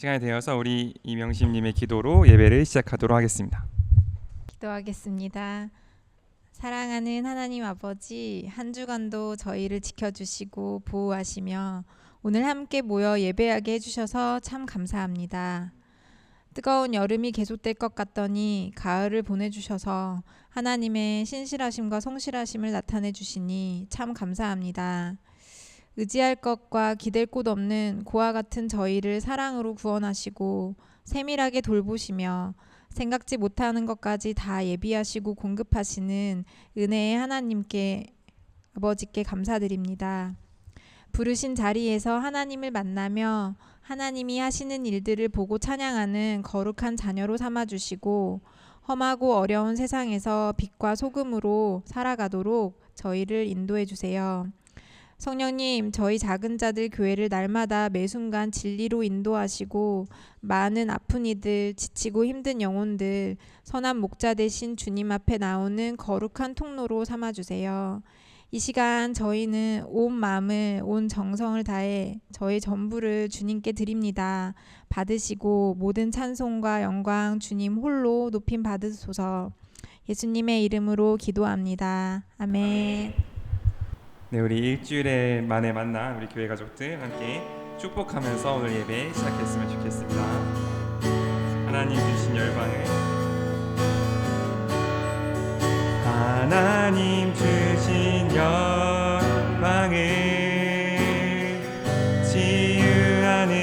시간이 되어서 우리 이명심님의 기도로 예배를 시작하도록 하겠습니다. 기도하겠습니다. 사랑하는 하나님 아버지, 한 주간도 저희를 지켜주시고 보호하시며 오늘 함께 모여 예배하게 해주셔서 참 감사합니다. 뜨거운 여름이 계속될 것 같더니 가을을 보내주셔서 하나님의 신실하심과 성실하심을 나타내 주시니 참 감사합니다. 의지할 것과 기댈 곳 없는 고아 같은 저희를 사랑으로 구원하시고 세밀하게 돌보시며 생각지 못하는 것까지 다 예비하시고 공급하시는 은혜의 하나님께 아버지께 감사드립니다. 부르신 자리에서 하나님을 만나며 하나님이 하시는 일들을 보고 찬양하는 거룩한 자녀로 삼아주시고 험하고 어려운 세상에서 빛과 소금으로 살아가도록 저희를 인도해 주세요. 성령님, 저희 작은 자들 교회를 날마다 매 순간 진리로 인도하시고 많은 아픈 이들, 지치고 힘든 영혼들, 선한 목자 되신 주님 앞에 나오는 거룩한 통로로 삼아주세요. 이 시간 저희는 온 마음을, 온 정성을 다해 저희 전부를 주님께 드립니다. 받으시고 모든 찬송과 영광 주님 홀로 높임 받으소서. 예수님의 이름으로 기도합니다. 아멘. 네, 우리 일주일에 만에 만난 우리 교회 가족들 함께 축복하면서 오늘 예배 시작했으면 좋겠습니다. 하나님 주신 열방을 하나님 주신 열방을 치유하는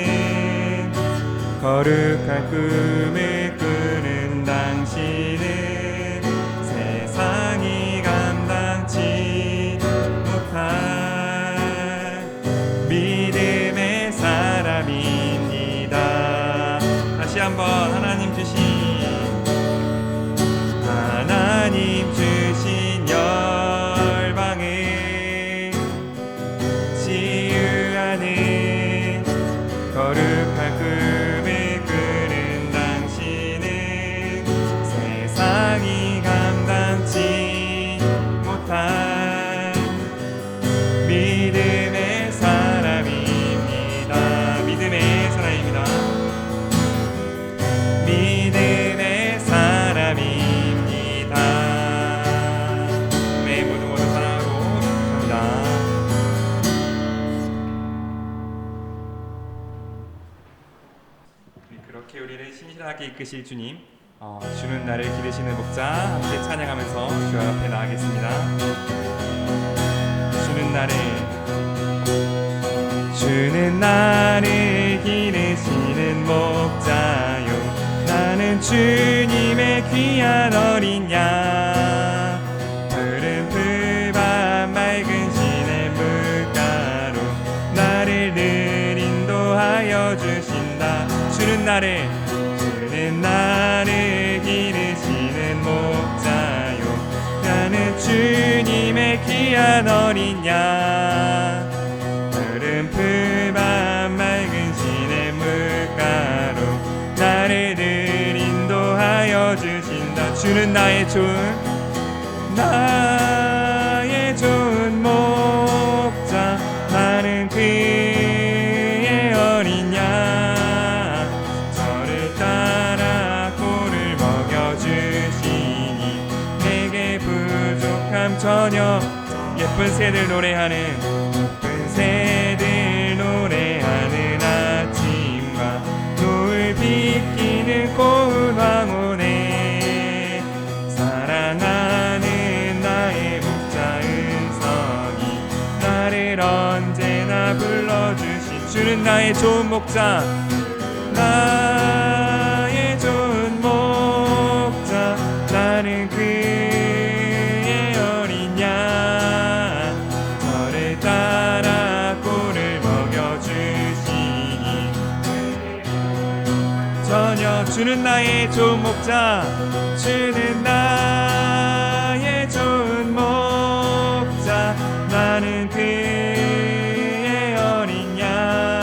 거룩한 꿈을 꾸는 당신은 세상이 감당치 못한 믿음의 사람입니다. 다시 한번 하나님 주신 열방을 치유하는 거룩한 꿈을 꾸는 당신은 세상이 감당치 못한 믿음의 사람입니다. 믿음의 사람입니다. 믿음의 사람입니다. 네, 모두 사랑하고 합니다. 그렇게 우리를 신실하게 이끄실 주님, 주는 나를 기르시는 목자 함께 찬양하면서 주 앞에 나가겠습니다. 주는 나를 기르시는 목자요, 나는 주님의 귀한 어린 양, 푸른 풀밭 맑은 시냇물가로 나를 늘 인도하여 주신다. 주는 나를 기르시는 목자요, 나는 주님의 귀한 어린 양, 푸른 풀밭 맑은 시냇물가로 나를 늘 인도하여 주신다. 주는 나의 좋은 목자, 나는 그의 어린 양, 저를 따라 꼴을 먹여주시니 내게 부족함 전혀. 예쁜 새들 노래하는 아침과 노을 비키는 고운 황혼에 사랑하는 나의 목자 은성이 나를 언제나 불러주신 주는 나의 좋은 목자, 나의 좋은 목자, 나는 그의 어린 양, 저를 따라 꼴을 먹여주시니 전혀. 주는 나의 좋은 목자, 주는 나의 좋은 목자, 나는 그의 어린 양,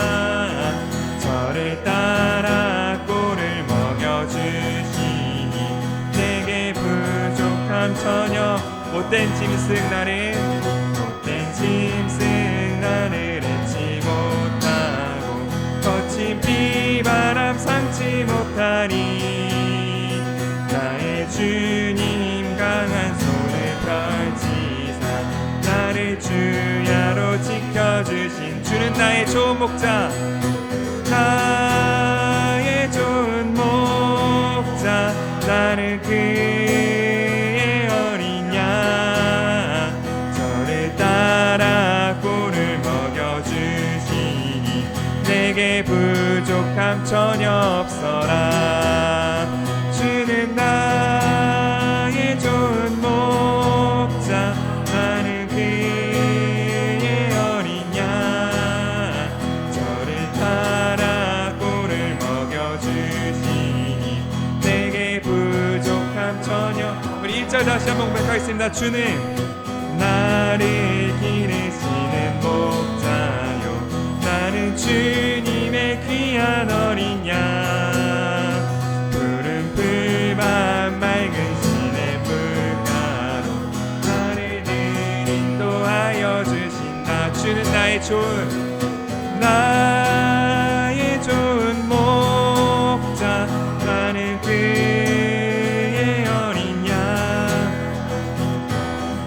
저를 따라 꼴을 먹여주시니 내게 부족함 전혀. 못된 짐승 나를 해치 못하고 거친 비바람 나리. 나의 주님 강한 손을 펼치사 나를 주야로 지켜주신 주는 나의 좋은 목자, 나의 좋은 목자. 나는 그의 어린 양 저를 따라 꿀을 먹여주시니 내게 부족함 전혀 없어라. 주는 나의 좋은 목자, 나는 그의 어린 양 저를 따라 꿀을 먹여주시니 내게 부족함 전혀. 우리 1절 다시 한번 고백하겠습니다. 주는 나를 기르시는 목자요, 나는 주님의 귀한 어린 양. 푸른 풀밭 맑은 시냇물가로 나를 늘 인도하여 주신다. 주는 나의 좋은 목자, 나는 그의 어린 양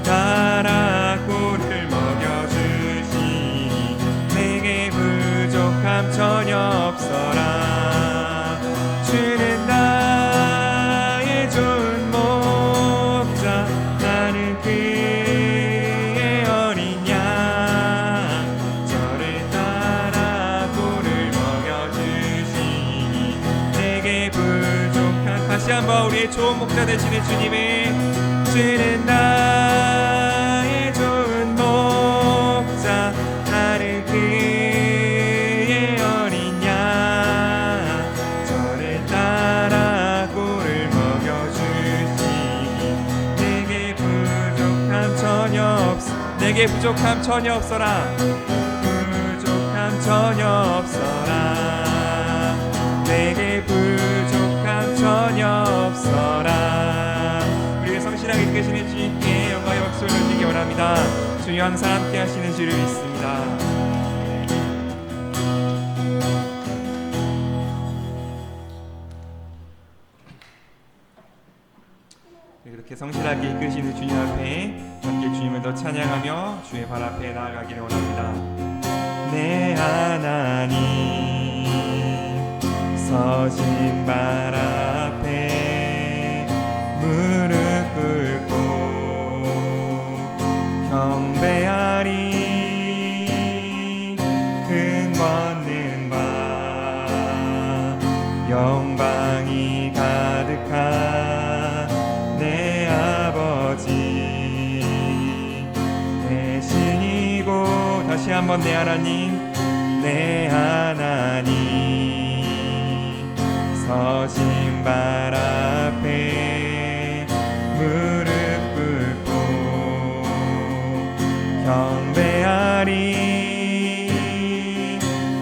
따라 꿀을 먹여주시니 내게 부족함 전혀 없어라. 주는 나의 좋은 목자, 나는 그의 어린 양 저를 따라 꿀을 먹여주시니 내게 부족한. 다시 한번 우리의 좋은 목자 되시는 주님의, 주는 나의 좋은 목자, 나는 그의 어린 양 저를 따라 꿀을 먹여주시니 내게 부족함 전혀 없어. 내게 부족함 전혀 없어라. 부족함 전혀 없어라. 내게 부족함 전혀 없어라. 우리의 성실하게 이끄시는 주님께 영광의 박수를 드리기 원합니다. 주님 항상 함께 하시는 줄을 믿습니다. 이렇게 성실하게 이끄시는 주님 앞에 함께 주님을 더 찬양하며 주의 발 앞에 나아가기를 원합니다. 내 하나님 서신 발 앞에 무릎 꿇고 경배하리. 큰 권능과 영광이 가득한 내 아버지 대신이고. 다시 한번 내 하나님, 내 하나님 서신 발 앞에 무릎 꿇고 경배하리.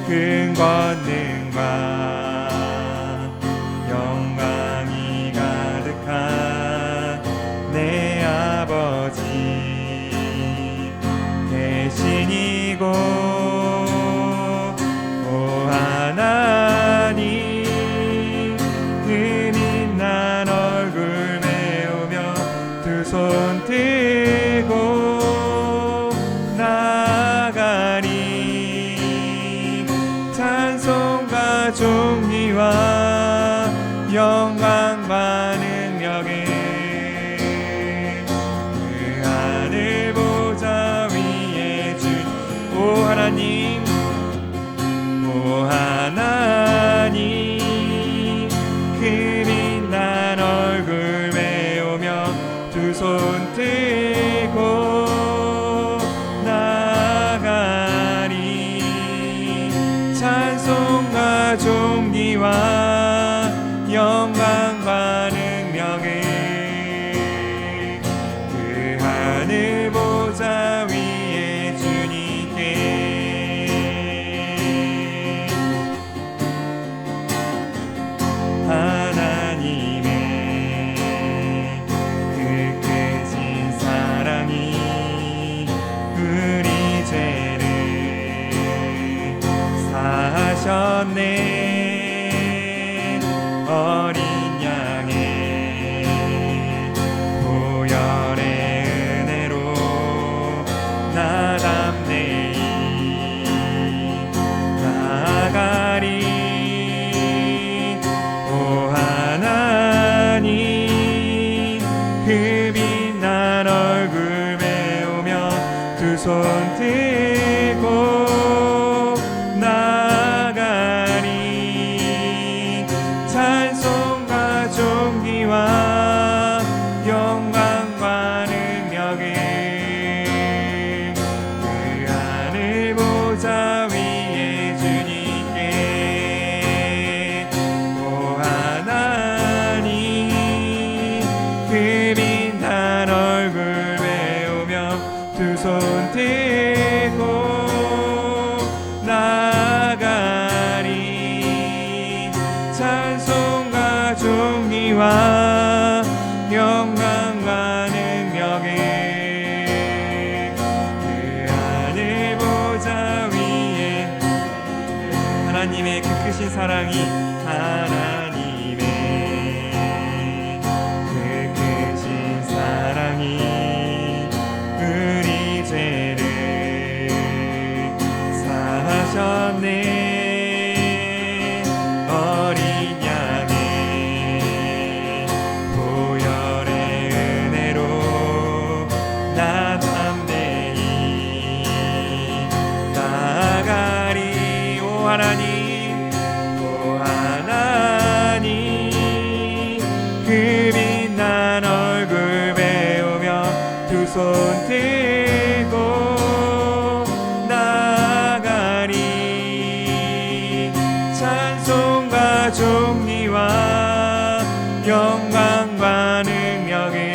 큰 권능과 영광이 가득한 내 아버지 대신이고. 오 하나님 은인 난 얼굴 메우며 두 손 들고 나가리. 찬송과 존귀와 영광과 능력에 그 하늘 보좌 위에 주. 오 하나님, 오 하나님 그린 난 얼굴 메우며 두 손 들고 나가리. 찬송과 존귀와 영광과 능력을 그 하늘 보좌 위에 주님께. 하나님의 그 크신 사랑이 우리 죄를 사하셨네. 존귀와 영광과 능력을 그 하늘 보좌 위에 주님께 오 하나님 그 빛난 얼굴 배우며 두 손 들고 나아가리 찬송과 존귀와 영광과 능력을 그 하늘 보좌 위에 하나님의 그 크신 사랑이 하나님의 그 크신 사랑이 우리 죄를 사하셨네 어린 양의 보혈의 은혜로 나 담대히 나아가리 오 하나님 오 하나님 그 빛난 얼굴 배우며 두 손 들고 나아가리 찬송과 존귀와 영광과 능력을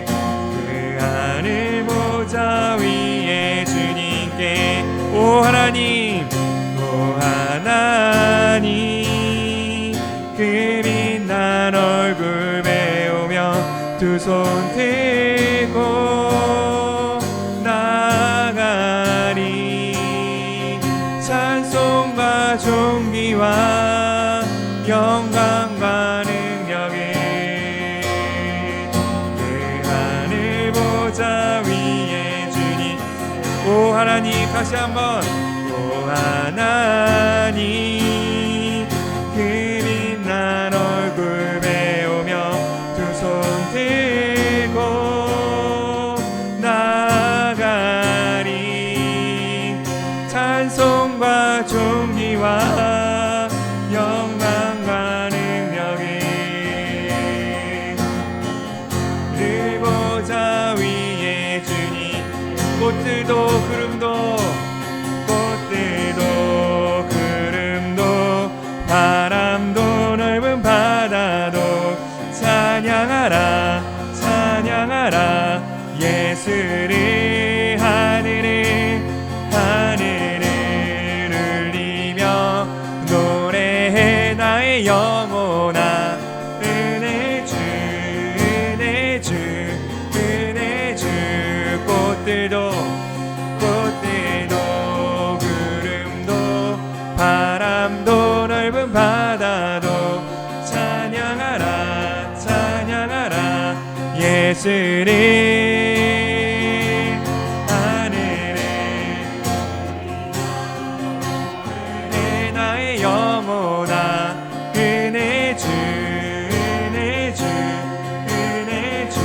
그 하늘 보좌 위에 주님께 오 하나님 오 하나님 그 빛난 얼굴 배우며 두 손 들고 나아가리 찬송과 존귀와 영광과 능력을 그 하늘 보좌 위에 주님 오 하나님 다시 한번 오 하나님 그 빛난 얼굴 배우며 두 손 들고 나아가리 찬송과 존귀와 영광과 능력을 늘 보좌 위에 주님 꽃들도 구름도 바람도 넓은 바다도 찬양하라 찬양하라 예수를 하늘을 울리며 노래해 나의 영혼아 은혜 주 은혜 주 은혜 주 꽃들도 구름도 바람도 넓은 바다도 찬양하라 찬양하라 예수를 하늘에 내 나의 영혼아 은혜 주 은혜 주 은혜 주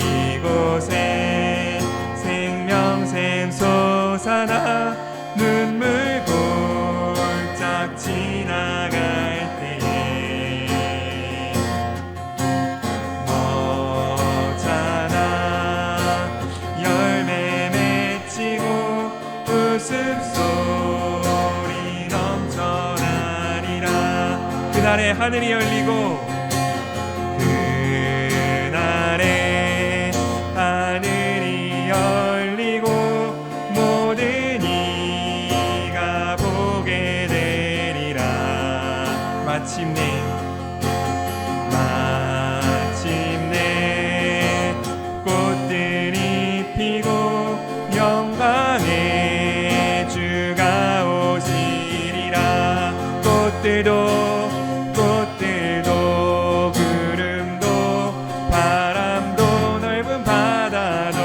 이곳에 생명샘 솟아나 눈물 골짝 지나갈 때에 너잖아 열매 맺히고 웃음소리 넘쳐나리라 그날에 하늘이 열리고 그날에 하늘이 열리고 모든 이가 보게 되리라 마침내 꽃들이 피고 영광의 주가 오시리라 꽃들도 구름도 바람도 넓은 바다도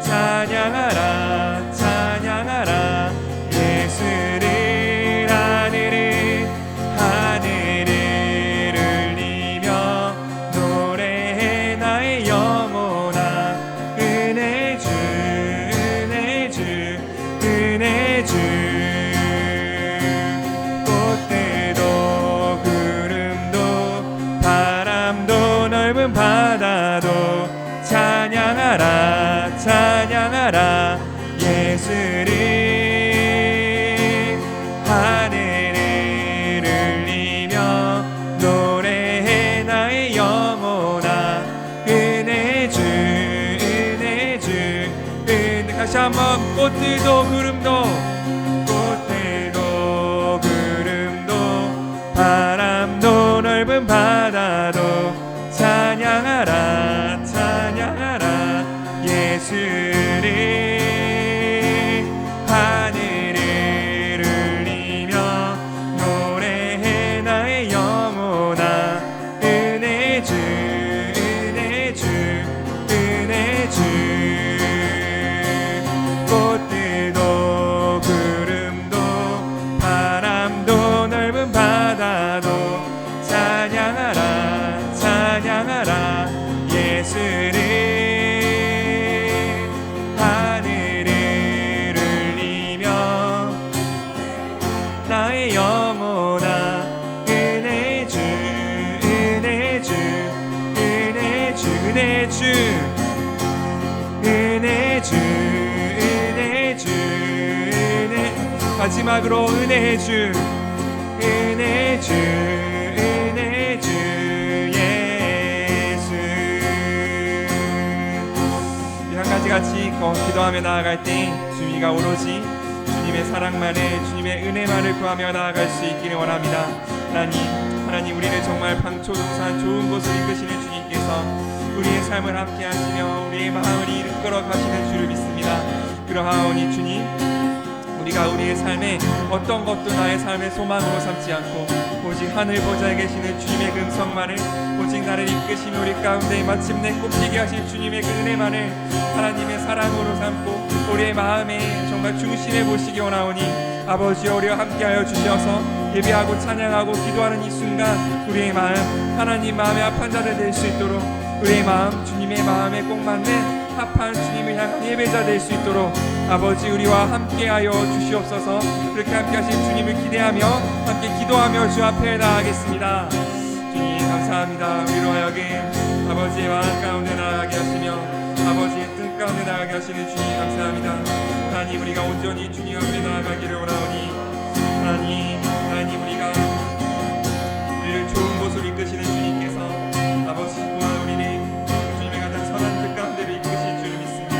찬양하라 찬양하라 예수를 하늘을 울리며 노래해 나의 영혼아 은혜 주 은혜 주 은혜 주 마지막으로 은혜의 주, 은혜의 주, 은혜의 주 예수. 우리 한 가지 같이 기도하며 나아갈 때 주님과 오로지 주님의 사랑만을, 주님의 은혜만을 구하며 나아갈 수 있기를 원합니다. 하나님 우리를 정말 방초동산 좋은 곳으로 이끄시는 주님께서 우리의 삶을 함께 하시며 우리의 마음을 이끌어 가시는 주를 믿습니다. 그러하오니 주님, 우리가 우리의 삶에 어떤 것도 나의 삶의 소망으로 삼지 않고 오직 하늘 보좌에 계시는 주님의 그 음성만을, 오직 나를 이끄시며 우리 가운데 마침내 꼽히게 하실 주님의 그 은혜만을 하나님의 사랑으로 삼고 우리의 마음에 정말 중심에 보시기 원하오니 아버지여 우리와 함께하여 주셔서 예배하고 찬양하고 기도하는 이 순간 우리의 마음 하나님 마음에 합한 자들 될 수 있도록, 우리의 마음 주님의 마음에 꼭 맞는 합한 주님을 향한 예배자 될 수 있도록 아버지 우리와 함께하여 주시옵소서. 그렇게 함께 하신 주님을 기대하며 함께 기도하며 주 앞에 나아가겠습니다. 주님 감사합니다. 우리로 하여금 아버지의 마음 가운데 나아가게 하시며 아버지의 뜻 가운데 나아가게 하시는 주님 감사합니다. 하나님 우리가 온전히 주님 앞에 나아가기를 원하오니 하나님 우리가 우리를 좋은 곳으로 이끄시는 주님께서 아버지 또한 우리를 주님의 가장 선한 뜻 가운데로 이끄실 줄을 믿습니다.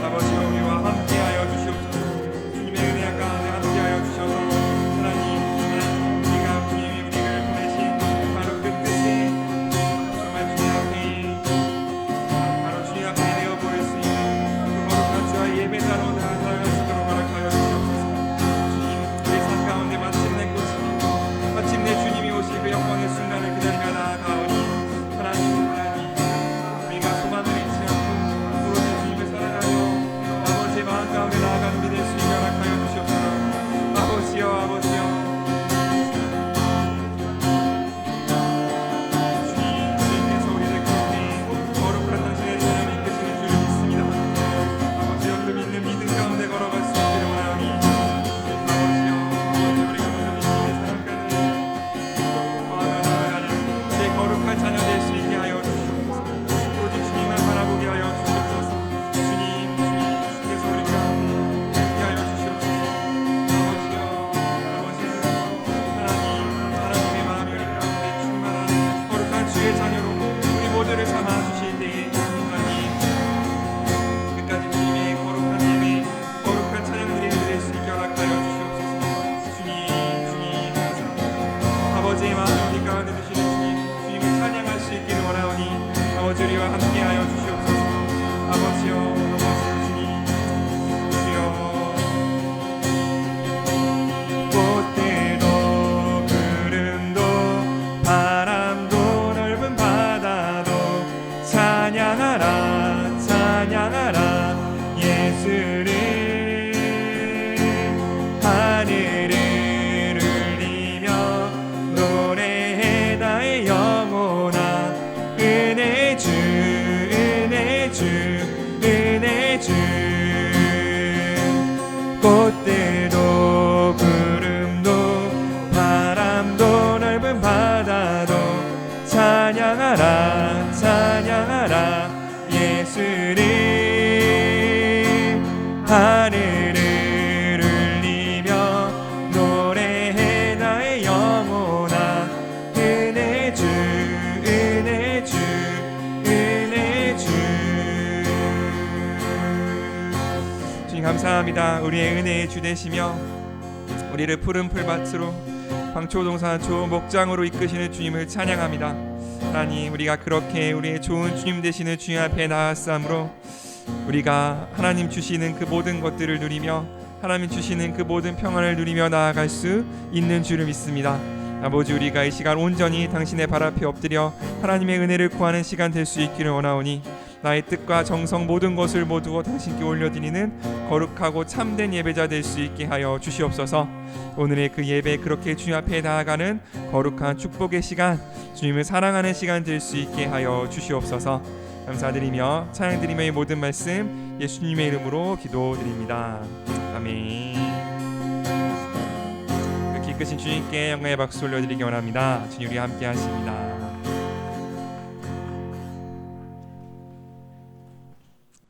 아버지와 우리와 함께하여 주시옵소서. 주님의 은혜 가운데 함께하여 주셔서 하나님 우리가 주님이 우리를 보내신 바로 그 뜻에 정말 주님 앞에 바로 주님 앞에 내어 보일 수 있는 그 거룩한 주와 예배자로 나아갈 수 있도록 허락하여 주시옵소서. 주님 우리 삶 가운데 마침내 꽃이 피고 마침내 주님이 오실 그 영광의 순간을 기다리며 나아가오니 하나님 우리가 소망을 잃지 않고 오로지 주님을 사랑하며 아버지의 마음 가운데 나아가는 우리 될 수 있게 허락하여 주시옵소서. 아버지여 주님께서 우리를 그렇게 거룩한 당신의 삶을 이끄시는 줄을 믿습니다. 아버지여 그 믿는 믿음 가운데 걸어갈 수 있기를 원하오니 아버지여 우리가 모두 주님의 사랑가는 마음을 나아가는 제 거룩한 자녀 될 수 있게 하여 주시옵소서. 오직 주님만 바라보게 하여 주시옵소서. 주님께서 우리 가운데 함께 하여 주시옵소서. 아버지여 하나님의 마음이 우리 가운데 충만한 거룩한 주의 자녀로 우리 모두를 삼아 주실 때에 하나님 끝까지 주님의 거룩한 예배, 거룩한 찬양 드리는 될 수 있게 허락하여 주시옵소서. 주님 감사합니다. 아버지의 마음을 우리 가운데 드시는 주님을 찬양할 수 있기를 원하오니 아버지 우리와 함께하여 주시옵소서. 아버지여 주님 주여 꽃들도 구름도 바람도 넓은 바다도 찬양하라 찬양하라 예수를 하늘을 울리며 노래해 나의 영혼아 은혜 주 은혜 주 은혜 주 꽃들도 구름도 바람도 넓은 바다도 찬양하라 찬양하라 예수를 하늘을 울리며 노래해 나의 영혼아 은혜 주 은혜 주 은혜 주. 주님 감사합니다. 우리의 은혜의 주 되시며 우리를 푸른 풀밭으로 방초동산 좋은 목장으로 이끄시는 주님을 찬양합니다. 하나님 우리가 그렇게 우리의 좋은 주님 되시는 주님 앞에 나아싸므로 우리가 하나님 주시는 그 모든 것들을 누리며 하나님 주시는 그 모든 평안을 누리며 나아갈 수 있는 줄을 믿습니다. 아버지 우리가 이 시간 온전히 당신의 발 앞에 엎드려 하나님의 은혜를 구하는 시간 될 수 있기를 원하오니 나의 뜻과 정성 모든 것을 모두 당신께 올려드리는 거룩하고 참된 예배자 될 수 있게 하여 주시옵소서. 오늘의 그 예배 그렇게 주님 앞에 나아가는 거룩한 축복의 시간, 주님을 사랑하는 시간 될 수 있게 하여 주시옵소서. 감사드리며 찬양드리며 이 모든 말씀 예수님의 이름으로 기도드립니다. 아멘. 그렇게 이끄신 주님께 영광의 박수 올려드리기 원합니다. 주님 우리와 함께 하십니다.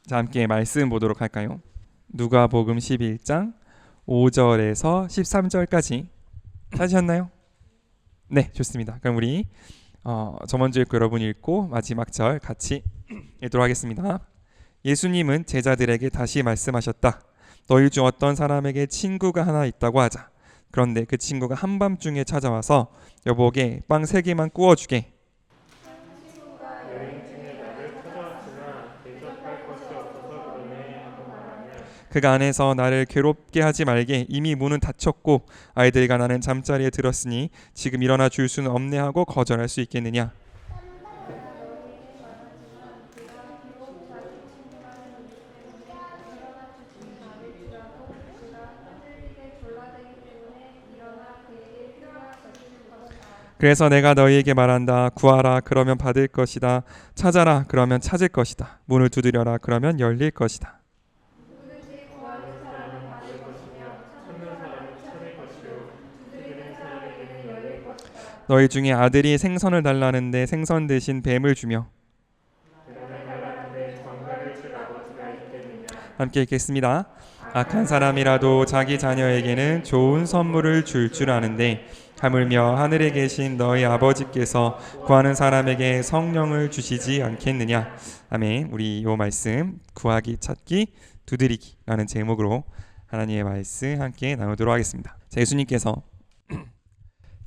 자 함께 말씀 보도록 할까요? 누가복음 11장 5절에서 13절까지 찾으셨나요? 네, 좋습니다. 그럼 우리 저번 주 읽고 여러분이 읽고 마지막 절 같이 읽도록 하겠습니다. 예수님은 제자들에게 다시 말씀하셨다. 너희 중 어떤 사람에게 친구가 하나 있다고 하자. 그런데 그 친구가 한밤중에 찾아와서 여보게 빵 3개만 구워주게. 그가 안에서 나를 괴롭게 하지 말게. 이미 문은 닫혔고 아이들과 나는 잠자리에 들었으니 지금 일어나 줄 수는 없네 하고 거절할 수 있겠느냐. 그래서 내가 너희에게 말한다. 구하라 그러면 받을 것이다. 찾아라 그러면 찾을 것이다. 문을 두드려라 그러면 열릴 것이다. 너희 중에 아들이 생선을 달라는데 생선 대신 뱀을 주며. 함께 읽겠습니다. 악한 사람이라도 자기 자녀에게는 좋은 선물을 줄 아는데 하물며 하늘에 계신 너희 아버지께서 구하는 사람에게 성령을 주시지 않겠느냐. 아멘. 우리 이 말씀 구하기, 찾기, 두드리기라는 제목으로 하나님의 말씀 함께 나누도록 하겠습니다. 예수님께서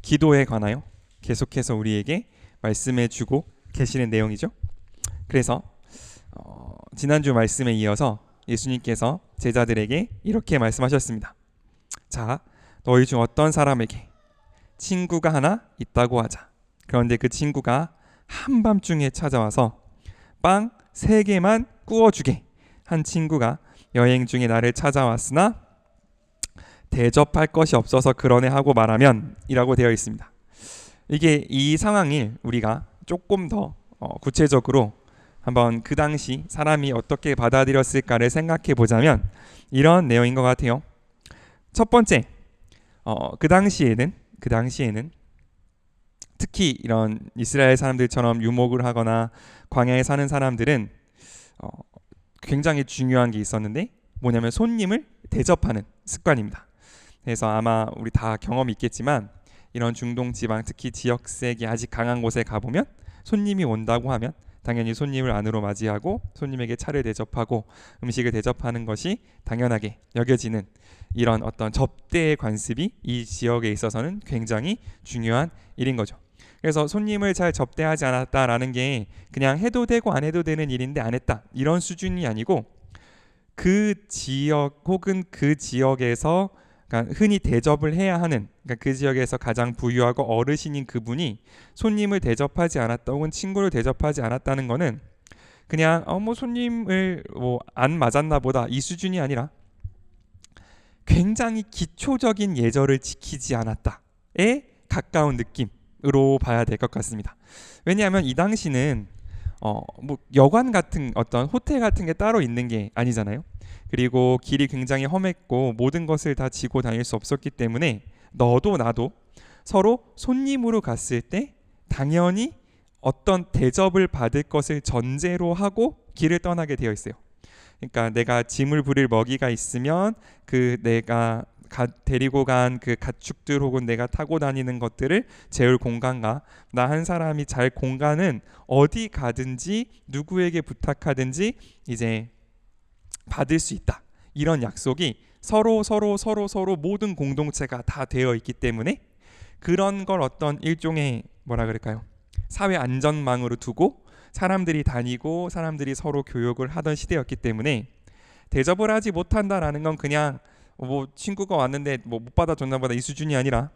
기도에 관하여 계속해서 우리에게 말씀해 주고 계시는 내용이죠. 그래서 지난주 말씀에 이어서 예수님께서 제자들에게 이렇게 말씀하셨습니다. 자, 너희 중 어떤 사람에게 친구가 하나 있다고 하자. 그런데 그 친구가 한밤중에 찾아와서 빵 3개만 구워주게. 한 친구가 여행 중에 나를 찾아왔으나 대접할 것이 없어서 그러네 하고 말하면 이라고 되어 있습니다. 이게 이 상황을 우리가 조금 더 구체적으로 한번 그 당시 사람이 어떻게 받아들였을까를 생각해 보자면 이런 내용인 것 같아요. 첫 번째, 그 당시에는 특히 이런 이스라엘 사람들처럼 유목을 하거나 광야에 사는 사람들은 굉장히 중요한 게 있었는데 뭐냐면 손님을 대접하는 습관입니다. 그래서 아마 우리 다 경험이 있겠지만 이런 중동 지방 특히 지역색이 아직 강한 곳에 가보면 손님이 온다고 하면 당연히 손님을 안으로 맞이하고 손님에게 차를 대접하고 음식을 대접하는 것이 당연하게 여겨지는 이런 어떤 접대의 관습이 이 지역에 있어서는 굉장히 중요한 일인 거죠. 그래서 손님을 잘 접대하지 않았다라는 게 그냥 해도 되고 안 해도 되는 일인데 안 했다 이런 수준이 아니고 그 지역 혹은 그 지역에서 그러니까 흔히 대접을 해야 하는 그러니까 그 지역에서 가장 부유하고 어르신인 그분이 손님을 대접하지 않았다 혹은 친구를 대접하지 않았다는 거는 그냥 뭐 손님을 뭐 안 맞았나 보다 이 수준이 아니라 굉장히 기초적인 예절을 지키지 않았다에 가까운 느낌으로 봐야 될 것 같습니다. 왜냐하면 이 당시는 뭐 여관 같은 어떤 호텔 같은 게 따로 있는 게 아니잖아요. 그리고 길이 굉장히 험했고 모든 것을 다 지고 다닐 수 없었기 때문에 너도 나도 서로 손님으로 갔을 때 당연히 어떤 대접을 받을 것을 전제로 하고 길을 떠나게 되어 있어요. 그러니까 내가 짐을 부릴 먹이가 있으면 그 내가 데리고 간 그 가축들 혹은 내가 타고 다니는 것들을 재울 공간과 나 한 사람이 잘 공간은 어디 가든지 누구에게 부탁하든지 이제 받을 수 있다. 이런 약속이 서로 모든 공동체가 다 되어 있기 때문에 그런 걸 어떤 일종의 뭐라 그럴까요? 사회 안전망으로 두고 사람들이 다니고 사람들이 서로 교역을 하던 시대였기 때문에 대접을 하지 못한다라는 건 그냥 뭐 친구가 왔는데 뭐 못 받아줬나 보다 이 수준이 아니라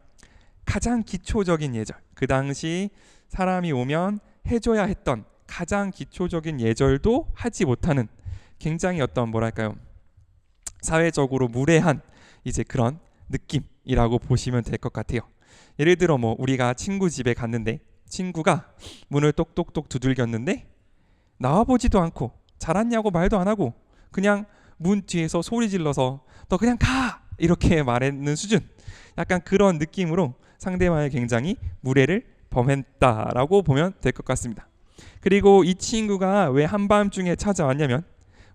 가장 기초적인 예절, 그 당시 사람이 오면 해줘야 했던 가장 기초적인 예절도 하지 못하는 굉장히 어떤 뭐랄까요 사회적으로 무례한 이제 그런 느낌이라고 보시면 될 것 같아요. 예를 들어 뭐 우리가 친구 집에 갔는데 친구가 문을 똑똑똑 두들겼는데 나와보지도 않고 잘 왔냐고 말도 안 하고 그냥 문 뒤에서 소리 질러서 너 그냥 가! 이렇게 말했는 수준, 약간 그런 느낌으로 상대방이 굉장히 무례를 범했다라고 보면 될 것 같습니다. 그리고 이 친구가 왜 한밤중에 찾아왔냐면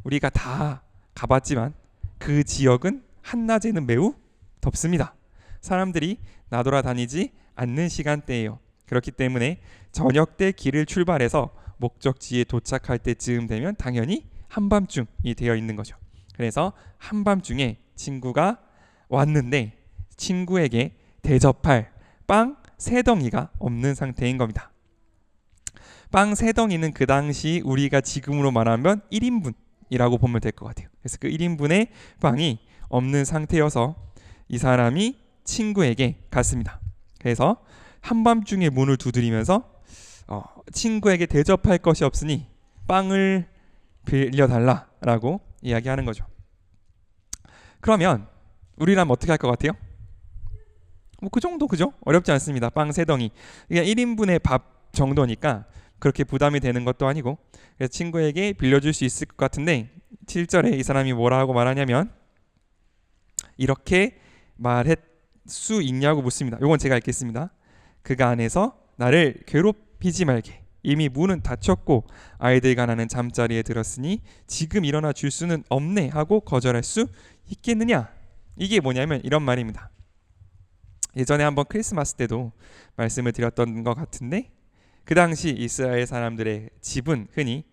우리가 다 가봤지만 그 지역은 한낮에는 매우 덥습니다. 사람들이 나돌아다니지 않는 시간대예요. 그렇기 때문에 저녁 때 길을 출발해서 목적지에 도착할 때쯤 되면 당연히 한밤중이 되어 있는 거죠. 그래서 한밤중에 친구가 왔는데 친구에게 대접할 빵 3덩이가 없는 상태인 겁니다. 빵 3덩이는 그 당시 우리가 지금으로 말하면 1인분이라고 보면 될 것 같아요. 그래서 그 1인분의 빵이 없는 상태여서 이 사람이 친구에게 갔습니다. 그래서 한밤중에 문을 두드리면서 친구에게 대접할 것이 없으니 빵을 빌려달라라고 이야기하는 거죠. 그러면 우리라면 어떻게 할 것 같아요? 뭐 그 정도 그죠? 어렵지 않습니다. 빵 3덩이. 그냥 1인분의 밥 정도니까 그렇게 부담이 되는 것도 아니고, 그래서 친구에게 빌려줄 수 있을 것 같은데 7절에 이 사람이 뭐라고 말하냐면 이렇게 말할 수 있냐고 묻습니다. 이건 제가 읽겠습니다. 그가 안에서 나를 괴롭히지 말게. 이미 문은 닫혔고 아이들과 나는 잠자리에 들었으니 지금 일어나 줄 수는 없네 하고 거절할 수 있겠느냐. 이게 뭐냐면 이런 말입니다. 예전에 한번 크리스마스 때도 말씀을 드렸던 것 같은데 그 당시 이스라엘 사람들의 집은 흔히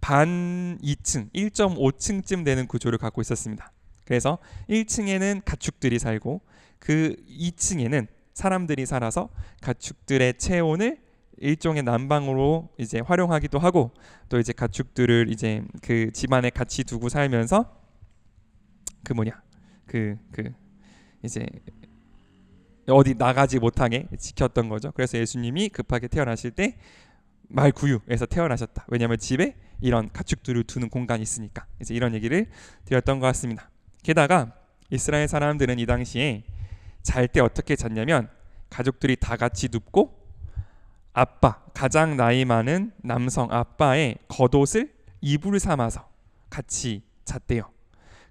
반 2층, 1.5층쯤 되는 구조를 갖고 있었습니다. 그래서 1층에는 가축들이 살고 그 2층에는 사람들이 살아서 가축들의 체온을 일종의 난방으로 이제 활용하기도 하고 또 이제 가축들을 이제 그 집안에 같이 두고 살면서 이제 어디 나가지 못하게 지켰던 거죠. 그래서 예수님이 급하게 태어나실 때 말구유에서 태어나셨다. 왜냐하면 집에 이런 가축들을 두는 공간이 있으니까. 이제 이런 얘기를 드렸던 것 같습니다. 게다가 이스라엘 사람들은 이 당시에 잘 때 어떻게 잤냐면 가족들이 다 같이 눕고 아빠, 가장 나이 많은 남성 아빠의 겉옷을 이불 삼아서 같이 잤대요.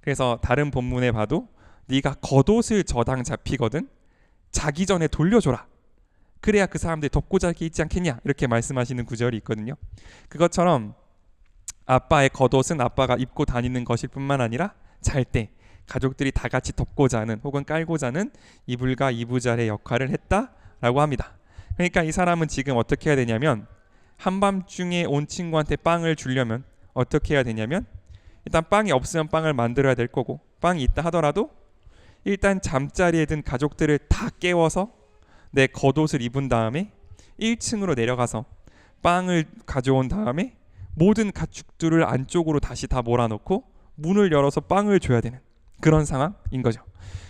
그래서 다른 본문에 봐도 네가 겉옷을 저당 잡히거든 자기 전에 돌려줘라. 그래야 그 사람들이 덮고 자기 있지 않겠냐 이렇게 말씀하시는 구절이 있거든요. 그것처럼 아빠의 겉옷은 아빠가 입고 다니는 것일 뿐만 아니라 잘 때 가족들이 다 같이 덮고 자는 혹은 깔고 자는 이불과 이부자리의 역할을 했다라고 합니다. 그러니까 이 사람은 지금 어떻게 해야 되냐면 한밤중에 온 친구한테 빵을 주려면 어떻게 해야 되냐면 일단 빵이 없으면 빵을 만들어야 될 거고 빵이 있다 하더라도 일단 잠자리에 든 가족들을 다 깨워서 내 겉옷을 입은 다음에 1층으로 내려가서 빵을 가져온 다음에 모든 가축들을 안쪽으로 다시 다 몰아넣고 문을 열어서 빵을 줘야 되는 그런 상황인 거죠.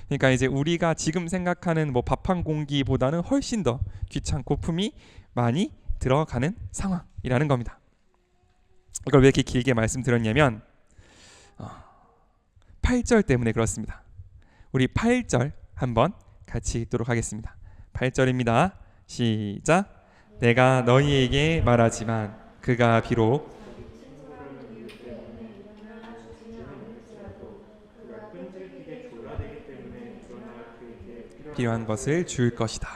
그러니까 이제 우리가 지금 생각하는 뭐 밥 한 공기보다는 훨씬 더 귀찮고 품이 많이 들어가는 상황이라는 겁니다. 이걸 왜 이렇게 길게 말씀드렸냐면 8절 때문에 그렇습니다. 우리 8절 한번 같이 읽도록 하겠습니다. 8절입니다. 시작. 내가 너희에게 말하지만 그가 비록 필요한 것을 줄 것이다.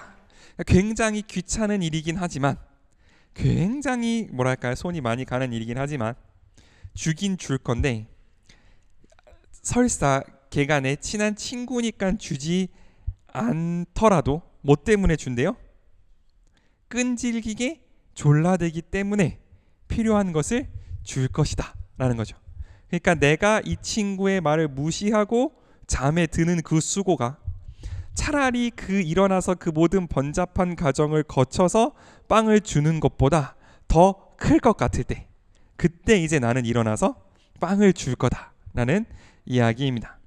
굉장히 귀찮은 일이긴 하지만 굉장히 뭐랄까요 손이 많이 가는 일이긴 하지만 주긴 줄 건데 설사 걔가 내 친한 친구니까 주지 않더라도 뭐 때문에 준대요? 끈질기게 졸라대기 때문에 필요한 것을 줄 것이다 라는 거죠. 그러니까 내가 이 친구의 말을 무시하고 잠에 드는 그 수고가 차라리 그 일어나서 그 모든 번잡한 과정을 거쳐서 빵을 주는 것보다 더 클 것 같을 때 그때 이제 나는 일어나서 빵을 줄 거다라는 이야기입니다.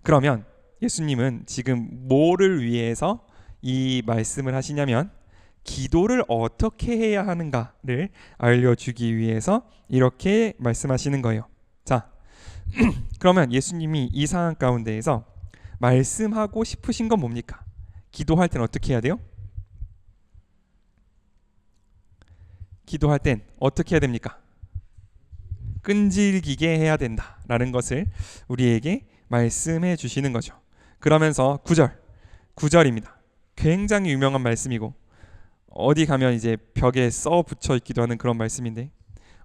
그러면 예수님은 지금 뭐를 위해서 이 말씀을 하시냐면 기도를 어떻게 해야 하는가를 알려주기 위해서 이렇게 말씀하시는 거예요. 자, 그러면 예수님이 이 상황 가운데에서 말씀하고 싶으신 건 뭡니까? 기도할 땐 어떻게 해야 돼요? 기도할 땐 어떻게 해야 됩니까? 끈질기게 해야 된다라는 것을 우리에게 말씀해 주시는 거죠. 그러면서 9절입니다. 굉장히 유명한 말씀이고 어디 가면 이제 벽에 써 붙여 있기도 하는 그런 말씀인데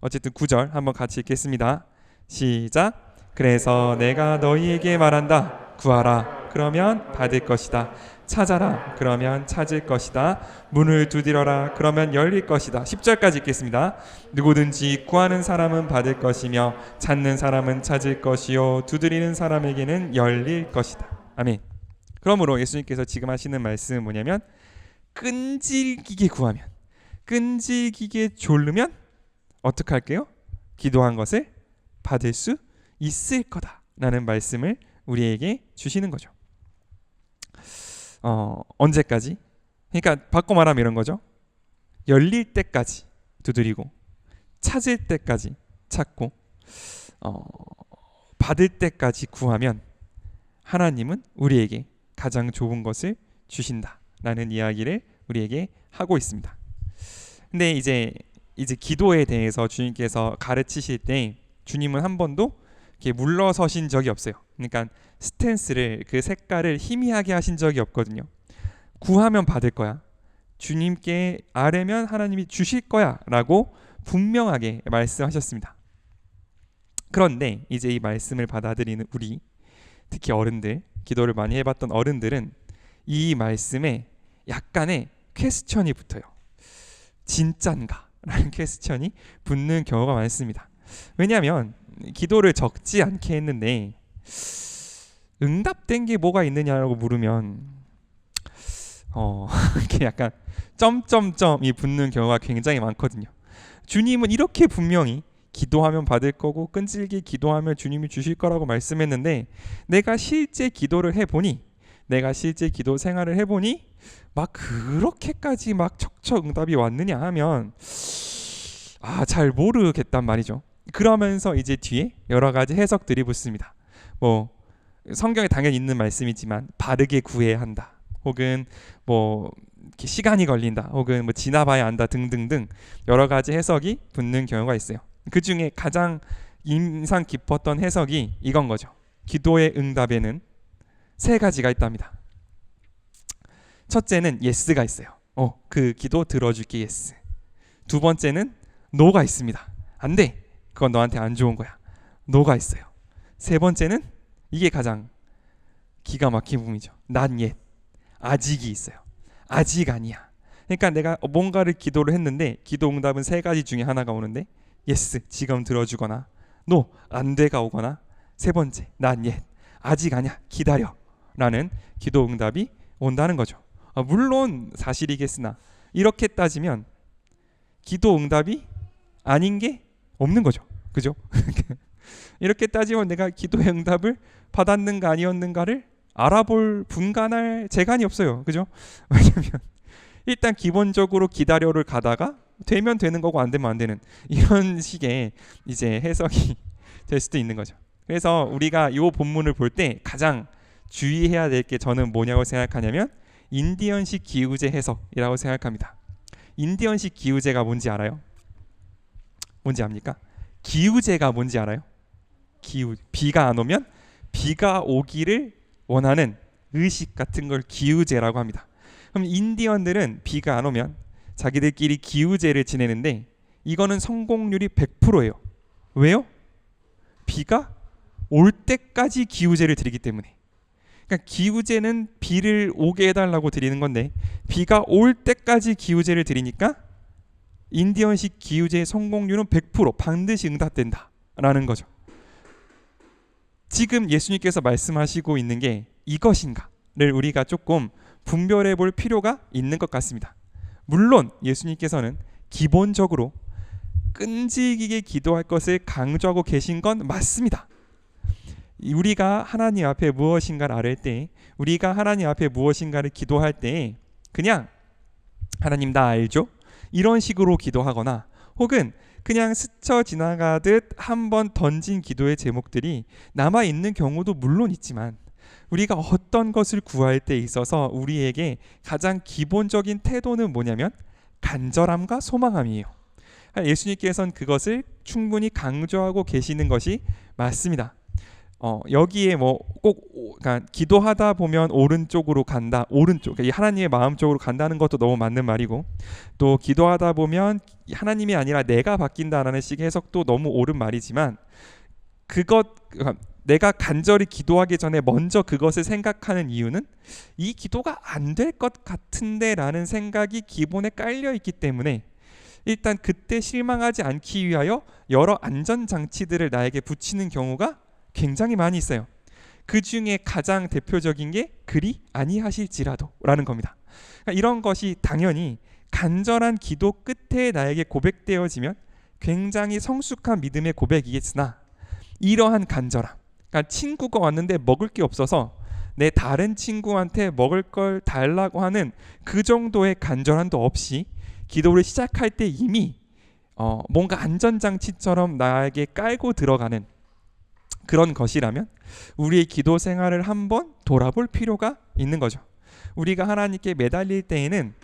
어쨌든 9절 한번 같이 읽겠습니다. 시작. 그래서 내가 너희에게 말한다. 구하라. 그러면 받을 것이다. 찾아라. 그러면 찾을 것이다. 문을 두드려라. 그러면 열릴 것이다. 10절까지 읽겠습니다. 누구든지 구하는 사람은 받을 것이며 찾는 사람은 찾을 것이요 두드리는 사람에게는 열릴 것이다. 아멘. 그러므로 예수님께서 지금 하시는 말씀은 뭐냐면 끈질기게 구하면, 끈질기게 졸르면 어떻게 할게요? 기도한 것을 받을 수 있을 거다라는 말씀을 우리에게 주시는 거죠. 언제까지? 그러니까 바꿔 말하면 이런 거죠. 열릴 때까지 두드리고 찾을 때까지 찾고 받을 때까지 구하면 하나님은 우리에게 가장 좋은 것을 주신다라는 이야기를 우리에게 하고 있습니다. 근데 이제 기도에 대해서 주님께서 가르치실 때 주님은 한 번도 이렇게 물러서신 적이 없어요. 그러니까 스탠스를, 그 색깔을 희미하게 하신 적이 없거든요. 구하면 받을 거야. 주님께 아뢰면 하나님이 주실 거야 라고 분명하게 말씀하셨습니다. 그런데 이제 이 말씀을 받아들이는 우리, 특히 어른들, 기도를 많이 해봤던 어른들은 이 말씀에 약간의 퀘스천이 붙어요. 진짠가? 라는 퀘스천이 붙는 경우가 많습니다. 왜냐하면 기도를 적지 않게 했는데 응답된 게 뭐가 있느냐라고 물으면 이렇게 약간 점점점이 붙는 경우가 굉장히 많거든요. 주님은 이렇게 분명히 기도하면 받을 거고 끈질기게 기도하면 주님이 주실 거라고 말씀했는데 내가 실제 기도를 해보니, 내가 실제 기도 생활을 해보니 막 그렇게까지 막 척척 응답이 왔느냐 하면 잘 모르겠단 말이죠. 그러면서 이제 뒤에 여러 가지 해석들이 붙습니다. 뭐 성경에 당연히 있는 말씀이지만 바르게 구해야 한다. 혹은 뭐 이렇게 시간이 걸린다. 혹은 뭐 지나봐야 한다 등등등 여러 가지 해석이 붙는 경우가 있어요. 그 중에 가장 인상 깊었던 해석이 이건 거죠. 기도의 응답에는 세 가지가 있답니다. 첫째는 예스가 있어요. 그 기도 들어줄게 예스. 두 번째는 노가 있습니다. 안 돼. 그건 너한테 안 좋은 거야. 노가 있어요. 세 번째는 이게 가장 기가 막힌 부분이죠. not yet. 아직이 있어요. 아직 아니야. 그러니까 내가 뭔가를 기도를 했는데 기도 응답은 세 가지 중에 하나가 오는데 yes, 지금 들어주거나 no, 안 돼가 오거나 세 번째, not yet. 아직 아니야. 기다려. 라는 기도 응답이 온다는 거죠. 물론 사실이겠으나 이렇게 따지면 기도 응답이 아닌 게 없는 거죠. 그죠? 이렇게 따지면 내가 기도의 응답을 받았는가 아니었는가를 알아볼 분간할 재간이 없어요. 그죠? 왜냐면 일단 기본적으로 기다려를 가다가 되면 되는 거고 안 되면 안 되는 이런 식의 이제 해석이 될 수도 있는 거죠. 그래서 우리가 이 본문을 볼 때 가장 주의해야 될 게 저는 뭐냐고 생각하냐면 인디언식 기우제 해석이라고 생각합니다. 인디언식 기우제가 뭔지 알아요? 뭔지 압니까? 기우제가 뭔지 알아요? 비가 안 오면 비가 오기를 원하는 의식 같은 걸 기우제라고 합니다. 그럼 인디언들은 비가 안 오면 자기들끼리 기우제를 지내는데 이거는 성공률이 100%예요. 왜요? 비가 올 때까지 기우제를 드리기 때문에. 그러니까 기우제는 비를 오게 해달라고 드리는 건데 비가 올 때까지 기우제를 드리니까 인디언식 기우제의 성공률은 100% 반드시 응답된다라는 거죠. 지금 예수님께서 말씀하시고 있는 게 이것인가를 우리가 조금 분별해 볼 필요가 있는 것 같습니다. 물론 예수님께서는 기본적으로 끈질기게 기도할 것을 강조하고 계신 건 맞습니다. 우리가 하나님 앞에 무엇인가를 아뢰 때, 우리가 하나님 앞에 무엇인가를 기도할 때 그냥 하나님 나 알죠? 이런 식으로 기도하거나 혹은 그냥 스쳐 지나가듯 한번 던진 기도의 제목들이 남아있는 경우도 물론 있지만 우리가 어떤 것을 구할 때 있어서 우리에게 가장 기본적인 태도는 뭐냐면 간절함과 소망함이에요. 예수님께서는 그것을 충분히 강조하고 계시는 것이 맞습니다. 여기에 뭐 꼭 그러니까 기도하다 보면 오른쪽으로 간다. 오른쪽 그러니까 하나님의 마음 쪽으로 간다는 것도 너무 맞는 말이고 또 기도하다 보면 하나님이 아니라 내가 바뀐다라는 식의 해석도 너무 옳은 말이지만 내가 간절히 기도하기 전에 먼저 그것을 생각하는 이유는 이 기도가 안 될 것 같은데 라는 생각이 기본에 깔려 있기 때문에 일단 그때 실망하지 않기 위하여 여러 안전장치들을 나에게 붙이는 경우가 굉장히 많이 있어요. 그 중에 가장 대표적인 게 그리 아니하실지라도 라는 겁니다. 그러니까 이런 것이 당연히 간절한 기도 끝에 나에게 고백되어지면 굉장히 성숙한 믿음의 고백이겠으나 이러한 간절함, 그러니까 친구가 왔는데 먹을 게 없어서 내 다른 친구한테 먹을 걸 달라고 하는 그 정도의 간절함도 없이 기도를 시작할 때 이미 뭔가 안전장치처럼 나에게 깔고 들어가는 그런 것이라면 우리의 기도 생활을 한번 돌아볼 필요가 있는 거죠. 우리가 하나님께 매달릴 때에는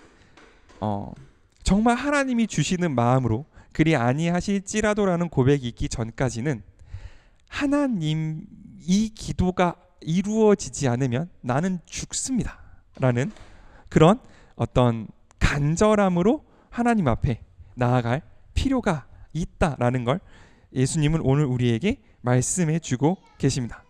정말 하나님이 주시는 마음으로 그리 아니하실지라도라는 고백이 있기 전까지는 하나님 이 기도가 이루어지지 않으면 나는 죽습니다 라는 그런 어떤 간절함으로 하나님 앞에 나아갈 필요가 있다라는 걸 예수님은 오늘 우리에게 말씀해 주고 계십니다.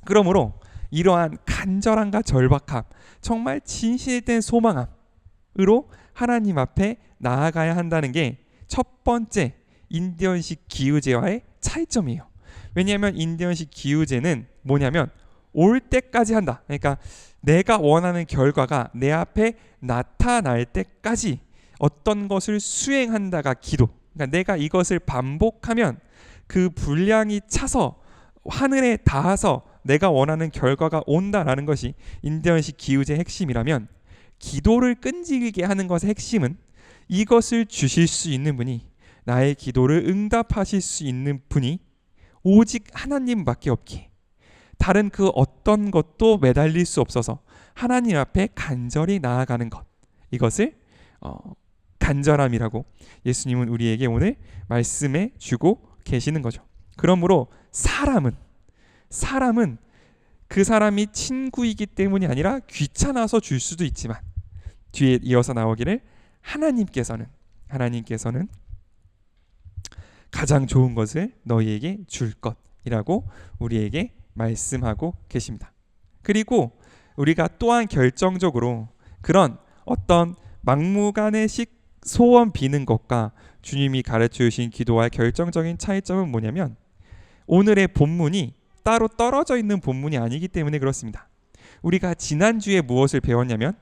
그러므로 이러한 간절함과 절박함, 정말 진실된 소망함으로 하나님 앞에 나아가야 한다는 게 첫 번째 인디언식 기우제와의 차이점이에요. 왜냐하면 인디언식 기우제는 뭐냐면 올 때까지 한다. 그러니까 내가 원하는 결과가 내 앞에 나타날 때까지 어떤 것을 수행한다가 기도. 그러니까 내가 이것을 반복하면 그 분량이 차서 하늘에 닿아서 내가 원하는 결과가 온다라는 것이 인디언식 기우제의 핵심이라면, 기도를 끈질기게 하는 것의 핵심은 이것을 주실 수 있는 분이, 나의 기도를 응답하실 수 있는 분이 오직 하나님밖에 없기에 다른 그 어떤 것도 매달릴 수 없어서 하나님 앞에 간절히 나아가는 것, 이것을 간절함이라고 예수님은 우리에게 오늘 말씀해 주고 계시는 거죠. 그러므로 사람은 그 사람이 친구이기 때문이 아니라 귀찮아서 줄 수도 있지만, 뒤에 이어서 나오기를 하나님께서는 가장 좋은 것을 너희에게 줄 것이라고 우리에게 말씀하고 계십니다. 그리고 우리가 또한 결정적으로 그런 어떤 막무가내식 소원 비는 것과 주님이 가르쳐 주신 기도와의 결정적인 차이점은 뭐냐면, 오늘의 본문이 따로 떨어져 있는 본문이 아니기 때문에 그렇습니다. 우리가 지난주에 무엇을 배웠냐면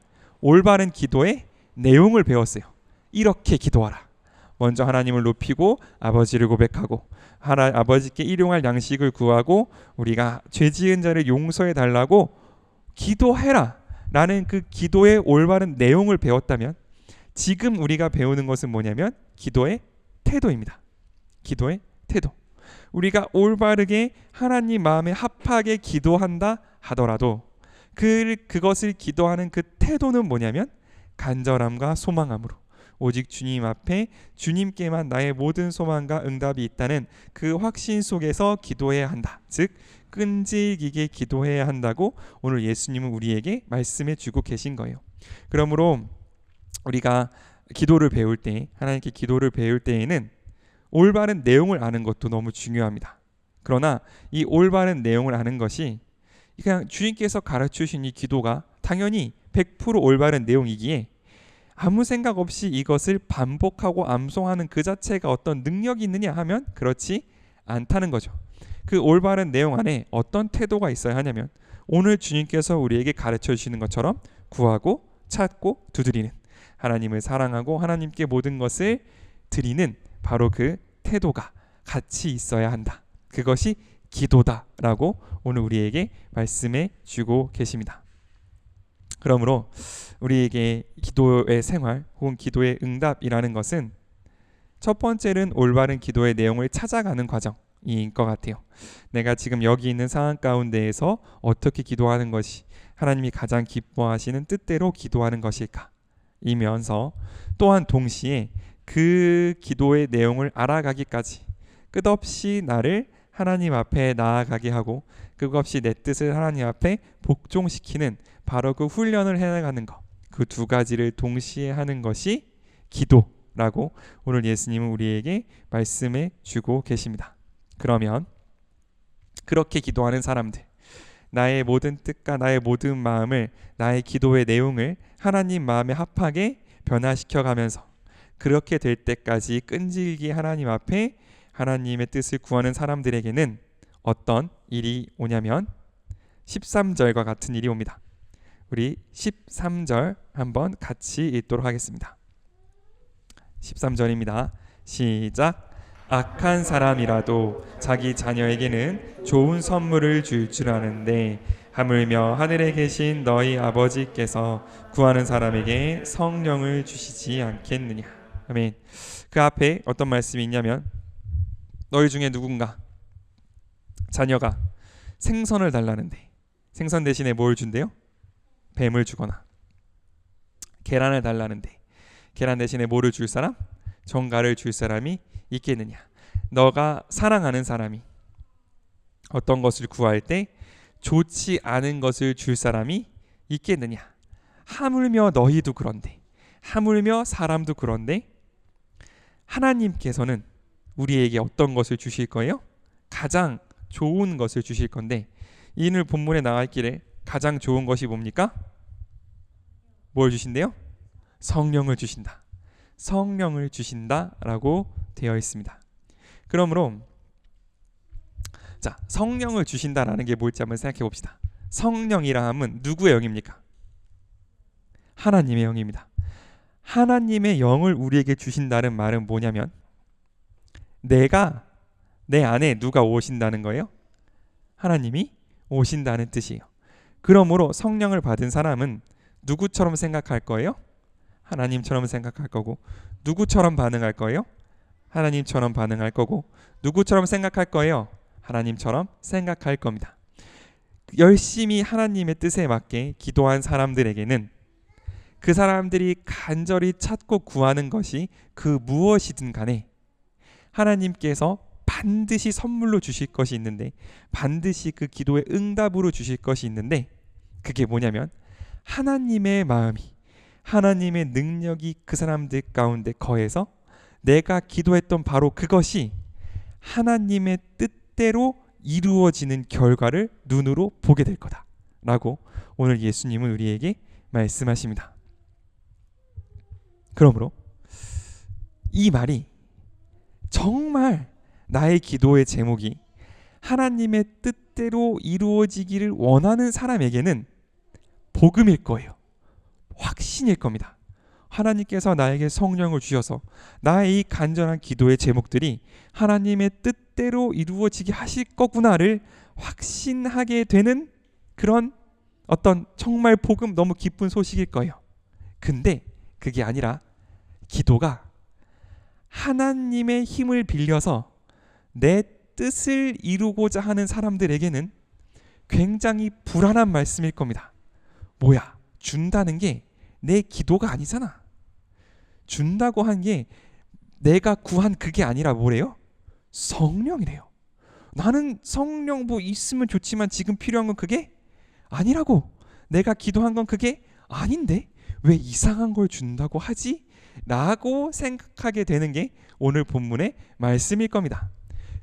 올바른 기도의 내용을 배웠어요. 이렇게 기도하라. 먼저 하나님을 높이고 아버지를 고백하고 아버지께 일용할 양식을 구하고 우리가 죄 지은 자를 용서해 달라고 기도해라 라는 그 기도의 올바른 내용을 배웠다면, 지금 우리가 배우는 것은 뭐냐면 기도의 태도입니다. 기도의 태도. 우리가 올바르게 하나님 마음에 합하게 기도한다 하더라도 그것을 기도하는 그 태도는 뭐냐면 간절함과 소망함으로 오직 주님 앞에 주님께만 나의 모든 소망과 응답이 있다는 그 확신 속에서 기도해야 한다. 즉 끈질기게 기도해야 한다고 오늘 예수님은 우리에게 말씀해 주고 계신 거예요. 그러므로 우리가 기도를 배울 때, 하나님께 기도를 배울 때에는 올바른 내용을 아는 것도 너무 중요합니다. 그러나 이 올바른 내용을 아는 것이 그냥 주님께서 가르쳐 주신 이 기도가 당연히 100% 올바른 내용이기에 아무 생각 없이 이것을 반복하고 암송하는 그 자체가 어떤 능력이 있느냐 하면 그렇지 않다는 거죠. 그 올바른 내용 안에 어떤 태도가 있어야 하냐면, 오늘 주님께서 우리에게 가르쳐 주시는 것처럼 구하고 찾고 두드리는, 하나님을 사랑하고 하나님께 모든 것을 드리는 바로 그 태도가 같이 있어야 한다. 그것이 기도다라고 오늘 우리에게 말씀해 주고 계십니다. 그러므로 우리에게 기도의 생활 혹은 기도의 응답이라는 것은 첫 번째는 올바른 기도의 내용을 찾아가는 과정인 것 같아요. 내가 지금 여기 있는 상황 가운데에서 어떻게 기도하는 것이 하나님이 가장 기뻐하시는 뜻대로 기도하는 것일까 이면서, 또한 동시에 그 기도의 내용을 알아가기까지 끝없이 나를 하나님 앞에 나아가게 하고 끝없이 내 뜻을 하나님 앞에 복종시키는 바로 그 훈련을 해나가는 것, 그 두 가지를 동시에 하는 것이 기도라고 오늘 예수님은 우리에게 말씀해 주고 계십니다. 그러면 그렇게 기도하는 사람들, 나의 모든 뜻과 나의 모든 마음을, 나의 기도의 내용을 하나님 마음에 합하게 변화시켜 가면서 그렇게 될 때까지 끈질기게 하나님 앞에 하나님의 뜻을 구하는 사람들에게는 어떤 일이 오냐면 13절과 같은 일이 옵니다. 우리 13절 한번 같이 읽도록 하겠습니다. 13절입니다. 시작. 악한 사람이라도 자기 자녀에게는 좋은 선물을 줄 아는데 하물며 하늘에 계신 너희 아버지께서 구하는 사람에게 성령을 주시지 않겠느냐. 아멘. 그 앞에 어떤 말씀이 있냐면 너희 중에 누군가 자녀가 생선을 달라는데 생선 대신에 뭘 준대요? 뱀을 주거나 계란을 달라는데 계란 대신에 뭐를 줄 사람? 정갈을 줄 사람이 있겠느냐. 너가 사랑하는 사람이 어떤 것을 구할 때 좋지 않은 것을 줄 사람이 있겠느냐. 하물며 너희도 그런데, 하물며 사람도 그런데 하나님께서는 우리에게 어떤 것을 주실 거예요? 가장 좋은 것을 주실 건데, 오늘 본문에 나와 있기를 가장 좋은 것이 뭡니까? 뭘 주신대요? 성령을 주신다. 성령을 주신다라고 되어 있습니다. 그러므로 자, 성령을 주신다라는 게 뭘지 한번 생각해 봅시다. 성령이라 함은 누구의 영입니까? 하나님의 영입니다. 하나님의 영을 우리에게 주신다는 말은 뭐냐면 내가 내 안에 누가 오신다는 거예요? 하나님이 오신다는 뜻이에요. 그러므로 성령을 받은 사람은 누구처럼 생각할 거예요? 하나님처럼 생각할 거고. 누구처럼 반응할 거예요? 하나님처럼 반응할 거고. 누구처럼 생각할 거예요? 하나님처럼 생각할 겁니다. 열심히 하나님의 뜻에 맞게 기도한 사람들에게는 그 사람들이 간절히 찾고 구하는 것이 그 무엇이든 간에 하나님께서 반드시 선물로 주실 것이 있는데, 반드시 그 기도의 응답으로 주실 것이 있는데, 그게 뭐냐면 하나님의 마음이, 하나님의 능력이 그 사람들 가운데 거해서 내가 기도했던 바로 그것이 하나님의 뜻대로 이루어지는 결과를 눈으로 보게 될 거다 라고 오늘 예수님은 우리에게 말씀하십니다. 그러므로 이 말이 정말 나의 기도의 제목이 하나님의 뜻대로 이루어지기를 원하는 사람에게는 복음일 거예요. 확신일 겁니다. 하나님께서 나에게 성령을 주셔서 나의 이 간절한 기도의 제목들이 하나님의 뜻대로 이루어지게 하실 거구나를 확신하게 되는 그런 어떤 정말 복음, 너무 기쁜 소식일 거예요. 근데 그게 아니라 기도가 하나님의 힘을 빌려서 내 뜻을 이루고자 하는 사람들에게는 굉장히 불안한 말씀일 겁니다. 뭐야? 준다는 게 내 기도가 아니잖아. 준다고 한 게 내가 구한 그게 아니라 뭐래요? 성령이래요. 나는 성령 뭐 있으면 좋지만 지금 필요한 건 그게 아니라고. 내가 기도한 건 그게 아닌데 왜 이상한 걸 준다고 하지? 라고 생각하게 되는 게 오늘 본문의 말씀일 겁니다.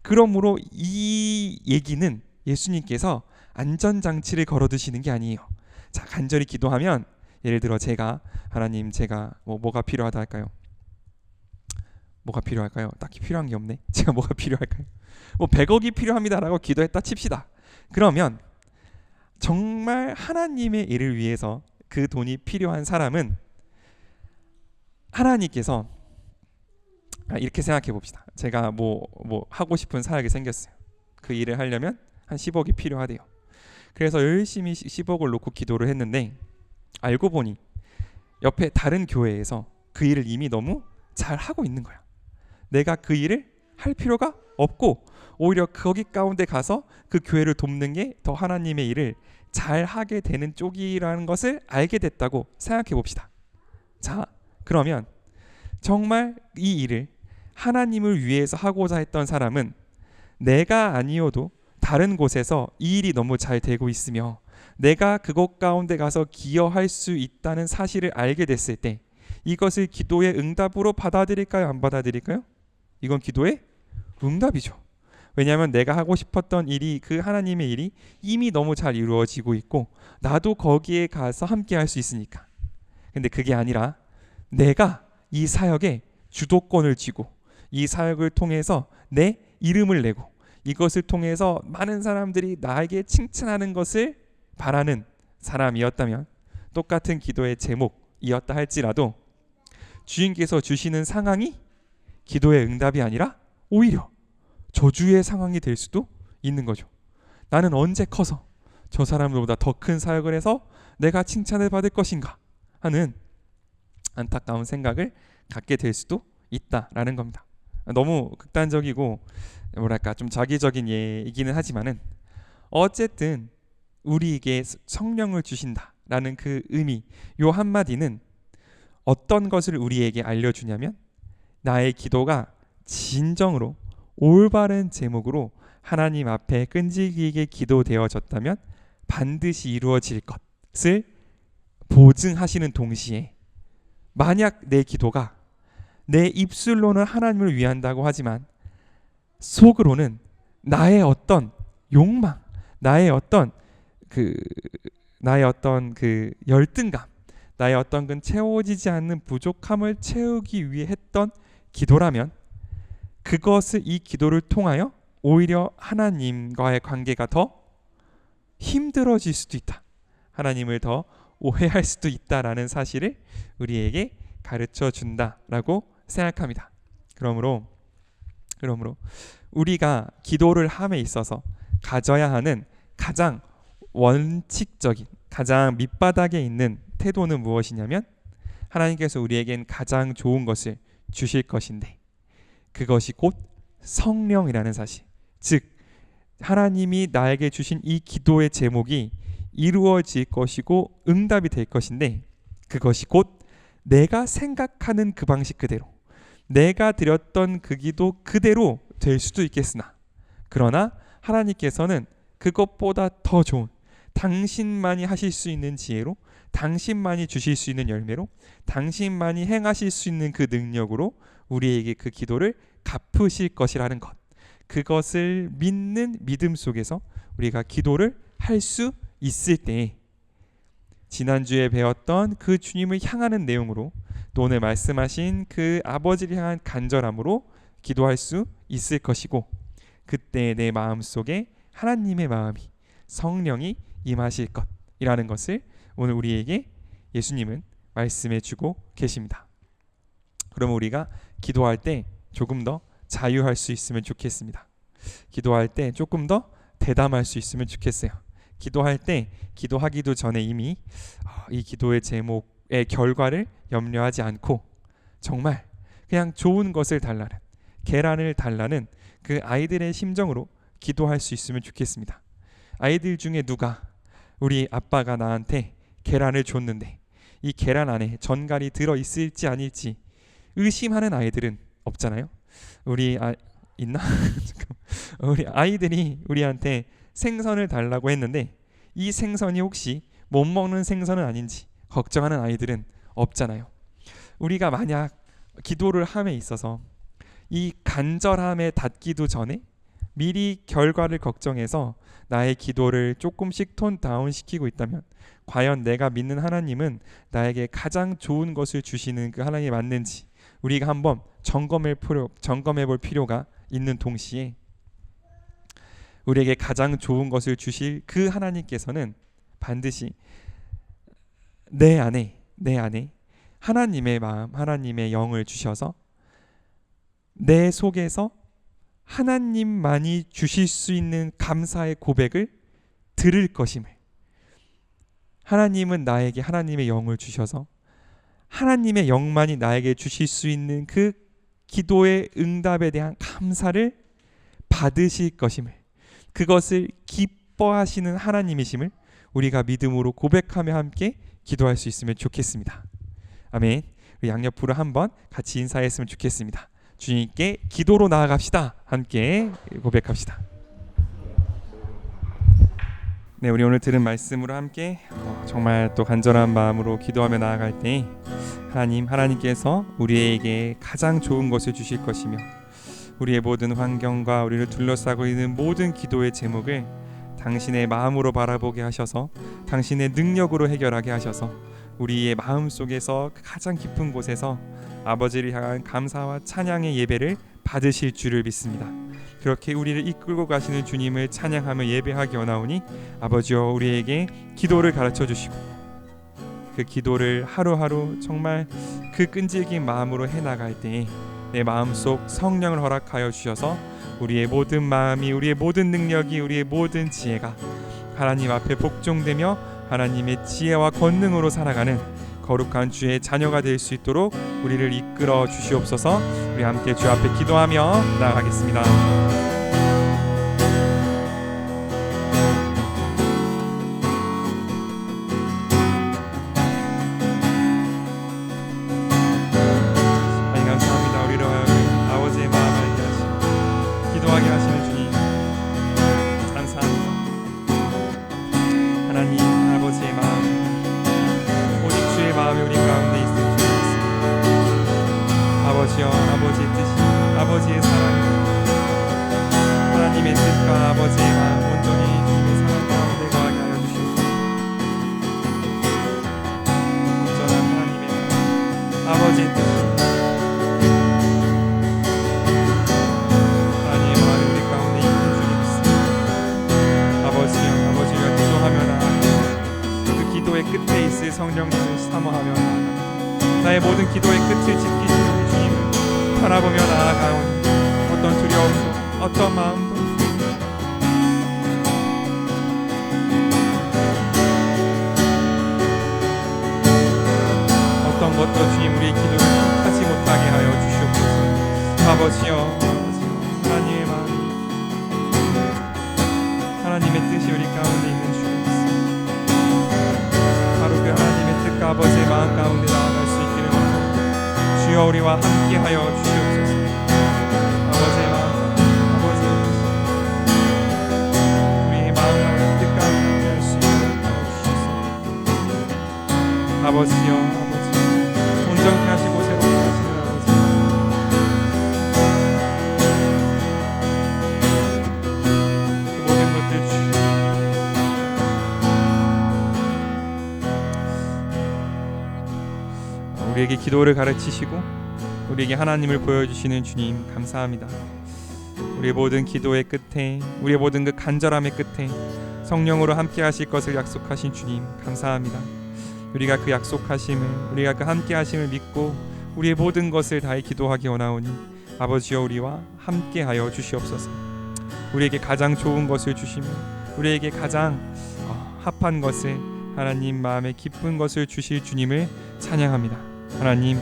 그러므로 이 얘기는 예수님께서 안전장치를 걸어두시는 게 아니에요. 자, 간절히 기도하면 예를 들어 제가 하나님 제가 뭐가 필요하다 할까요? 뭐가 필요할까요? 딱히 필요한 게 없네. 제가 뭐가 필요할까요? 100억이 필요합니다라고 기도했다 칩시다. 그러면 정말 하나님의 일을 위해서 그 돈이 필요한 사람은 하나님께서 이렇게 생각해 봅시다. 제가 뭐 하고 싶은 사역이 생겼어요. 그 일을 하려면 한 10억이 필요하대요. 그래서 열심히 10억을 놓고 기도를 했는데 알고 보니 옆에 다른 교회에서 그 일을 이미 너무 잘 하고 있는 거야. 내가 그 일을 할 필요가 없고 오히려 거기 가운데 가서 그 교회를 돕는 게 더 하나님의 일을 잘 하게 되는 쪽이라는 것을 알게 됐다고 생각해 봅시다. 자, 그러면 정말 이 일을 하나님을 위해서 하고자 했던 사람은 내가 아니어도 다른 곳에서 이 일이 너무 잘 되고 있으며 내가 그곳 가운데 가서 기여할 수 있다는 사실을 알게 됐을 때 이것을 기도의 응답으로 받아들일까요? 안 받아들일까요? 이건 기도의 응답이죠. 왜냐하면 내가 하고 싶었던 일이, 그 하나님의 일이 이미 너무 잘 이루어지고 있고 나도 거기에 가서 함께 할 수 있으니까. 근데 그게 아니라 내가 이 사역에 주도권을 쥐고 이 사역을 통해서 내 이름을 내고 이것을 통해서 많은 사람들이 나에게 칭찬하는 것을 바라는 사람이었다면, 똑같은 기도의 제목이었다 할지라도 주님께서 주시는 상황이 기도의 응답이 아니라 오히려 저주의 상황이 될 수도 있는 거죠. 나는 언제 커서 저 사람들보다 더 큰 사역을 해서 내가 칭찬을 받을 것인가 하는 안타까운 생각을 갖게 될 수도 있다라는 겁니다. 너무 극단적이고 뭐랄까 좀 자기적인 얘기는 하지만은 어쨌든 우리에게 성령을 주신다라는 그 의미, 요 한마디는 어떤 것을 우리에게 알려주냐면 나의 기도가 진정으로 올바른 제목으로 하나님 앞에 끈질기게 기도되어졌다면 반드시 이루어질 것을 보증하시는 동시에, 만약 내 기도가 내 입술로는 하나님을 위한다고 하지만 속으로는 나의 어떤 욕망, 나의 어떤 그 열등감, 나의 어떤 그 채워지지 않는 부족함을 채우기 위해 했던 기도라면 그것을, 이 기도를 통하여 오히려 하나님과의 관계가 더 힘들어질 수도 있다, 하나님을 더 오해할 수도 있다라는 사실을 우리에게 가르쳐 준다라고 생각합니다. 그러므로 우리가 기도를 함에 있어서 가져야 하는 가장 원칙적인, 가장 밑바닥에 있는 태도는 무엇이냐면 하나님께서 우리에겐 가장 좋은 것을 주실 것인데 그것이 곧 성령이라는 사실, 즉 하나님이 나에게 주신 이 기도의 제목이 이루어질 것이고 응답이 될 것인데 그것이 곧 내가 생각하는 그 방식 그대로, 내가 드렸던 그 기도 그대로 될 수도 있겠으나, 그러나 하나님께서는 그것보다 더 좋은, 당신만이 하실 수 있는 지혜로, 당신만이 주실 수 있는 열매로, 당신만이 행하실 수 있는 그 능력으로 우리에게 그 기도를 갚으실 것이라는 것, 그것을 믿는 믿음 속에서 우리가 기도를 할 수 있을 때 지난주에 배웠던 그 주님을 향하는 내용으로, 또 오늘 말씀하신 그 아버지를 향한 간절함으로 기도할 수 있을 것이고, 그때 내 마음속에 하나님의 마음이, 성령이 임하실 것이라는 것을 오늘 우리에게 예수님은 말씀해 주고 계십니다. 그러면 우리가 기도할 때 조금 더 자유할 수 있으면 좋겠습니다. 기도할 때 조금 더 대담할 수 있으면 좋겠어요. 기도할 때 기도하기도 전에 이미 이 기도의 제목의 결과를 염려하지 않고 정말 그냥 좋은 것을 달라는, 계란을 달라는 그 아이들의 심정으로 기도할 수 있으면 좋겠습니다. 아이들 중에 누가 우리 아빠가 나한테 계란을 줬는데 이 계란 안에 전갈이 들어있을지 아닐지 의심하는 아이들은 없잖아요. 있나? 우리 아이들이 우리한테 생선을 달라고 했는데 이 생선이 혹시 못 먹는 생선은 아닌지 걱정하는 아이들은 없잖아요. 우리가 만약 기도를 함에 있어서 이 간절함에 닿기도 전에 미리 결과를 걱정해서 나의 기도를 조금씩 톤 다운 시키고 있다면 과연 내가 믿는 하나님은 나에게 가장 좋은 것을 주시는 그 하나님이 맞는지 우리가 한번 점검해 볼 필요가 있는 동시에, 우리에게 가장 좋은 것을 주실 그 하나님께서는 반드시 내 안에 하나님의 마음, 하나님의 영을 주셔서 내 속에서 하나님만이 주실 수 있는 감사의 고백을 들을 것임을, 하나님은 나에게 하나님의 영을 주셔서 하나님의 영만이 나에게 주실 수 있는 그 기도의 응답에 대한 감사를 받으실 것임을, 그것을 기뻐하시는 하나님이심을 우리가 믿음으로 고백하며 함께 기도할 수 있으면 좋겠습니다. 아멘. 양옆으로 한번 같이 인사했으면 좋겠습니다. 주님께 기도로 나아갑시다. 함께 고백합시다. 네, 우리 오늘 들은 말씀으로 함께 정말 또 간절한 마음으로 기도하며 나아갈 때 하나님께서 우리에게 가장 좋은 것을 주실 것이며 우리의 모든 환경과 우리를 둘러싸고 있는 모든 기도의 제목을 당신의 마음으로 바라보게 하셔서 당신의 능력으로 해결하게 하셔서 우리의 마음 속에서 가장 깊은 곳에서 아버지를 향한 감사와 찬양의 예배를 받으실 줄을 믿습니다. 그렇게 우리를 이끌고 가시는 주님을 찬양하며 예배하기 원하오니 아버지여 우리에게 기도를 가르쳐 주시고 그 기도를 하루하루 정말 그 끈질긴 마음으로 해나갈 때에 내 마음속 성령을 허락하여 주셔서 우리의 모든 마음이 우리의 모든 능력이 우리의 모든 지혜가 하나님 앞에 복종되며 하나님의 지혜와 권능으로 살아가는 거룩한 주의 자녀가 될 수 있도록 우리를 이끌어 주시옵소서. 우리 함께 주 앞에 기도하며 나아가겠습니다. 아버지의 뜻이 아버지의 사랑 하나님의 뜻과 아버지의 마음 온전히 주님의 사랑 가운데 거하게 하여 주시옵소서. 온전한 하나님의 마음 아버지의 뜻이 하나님의 마음이 우리 가운데 있는 줄 믿습니다. 아버지여 아버지가 기도하며 나아가 그 기도의 끝에 있을 성령님을 사모하며 나아가 나의 모든 기도의 끝을 지키시는 주님을 바라보며 나아가오니 어떤 두려움도 어떤 마음도 어떤 것도 주님 우리의 기도를 하지 못하게 하여 주시옵소서. 아버지여 하나님의 마음이 하나님의 뜻이 우리 가운데 있는 줄 믿습니다. 바로 그 하나님의 뜻과 아버지의 마음 가운데 나아갈 수 있기를 원합니다. 주여 우리와 함께하여 주시옵소서. 아버지의 마음, 아버지의 뜻, 우리의 마음과 뜻 가운데 함께할 수 있도록 하여 주시옵소서. 아버지여, 아버지, 온전케 하시고 새롭게 하시는 아버지, 그 모든 것들 주시옵소서. 우리에게 기도를 가르치시고 우리에게 하나님을 보여주시는 주님 감사합니다. 우리의 모든 기도의 끝에 우리의 모든 그 간절함의 끝에 성령으로 함께 하실 것을 약속하신 주님 감사합니다. 우리가 그 약속하심을 우리가 그 함께 하심을 믿고 우리의 모든 것을 다해 기도하기 원하오니 아버지여 우리와 함께 하여 주시옵소서. 우리에게 가장 좋은 것을 주시며 우리에게 가장 합한 것을 하나님 마음에 기쁜 것을 주실 주님을 찬양합니다. 하나님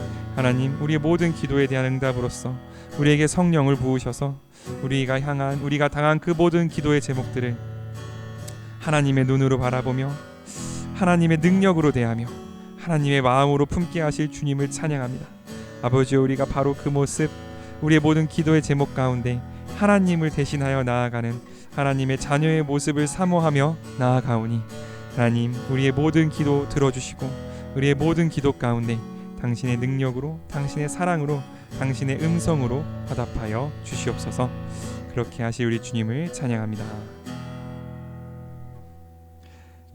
우리의 모든 기도에 대한 응답으로서 우리에게 성령을 부으셔서 우리가 당한 그 모든 기도의 제목들을 하나님의 눈으로 바라보며 하나님의 능력으로 대하며 하나님의 마음으로 품게 하실 주님을 찬양합니다. 아버지 우리가 바로 그 모습 우리의 모든 기도의 제목 가운데 하나님을 대신하여 나아가는 하나님의 자녀의 모습을 사모하며 나아가오니 하나님 우리의 모든 기도 들어주시고 우리의 모든 기도 가운데 당신의 능력으로 당신의 사랑으로 당신의 음성으로 화답하여 주시옵소서. 그렇게 하실 우리 주님을 찬양합니다.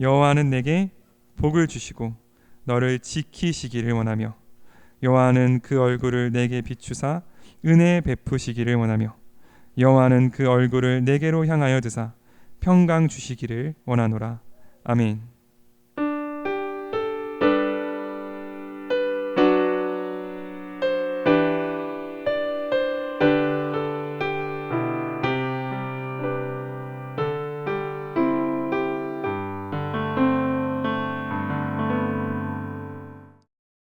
여호와는 내게 복을 주시고 너를 지키시기를 원하며 여호와는 그 얼굴을 내게 비추사 은혜 베푸시기를 원하며 여호와는 그 얼굴을 내게로 향하여 드사 평강 주시기를 원하노라. 아멘.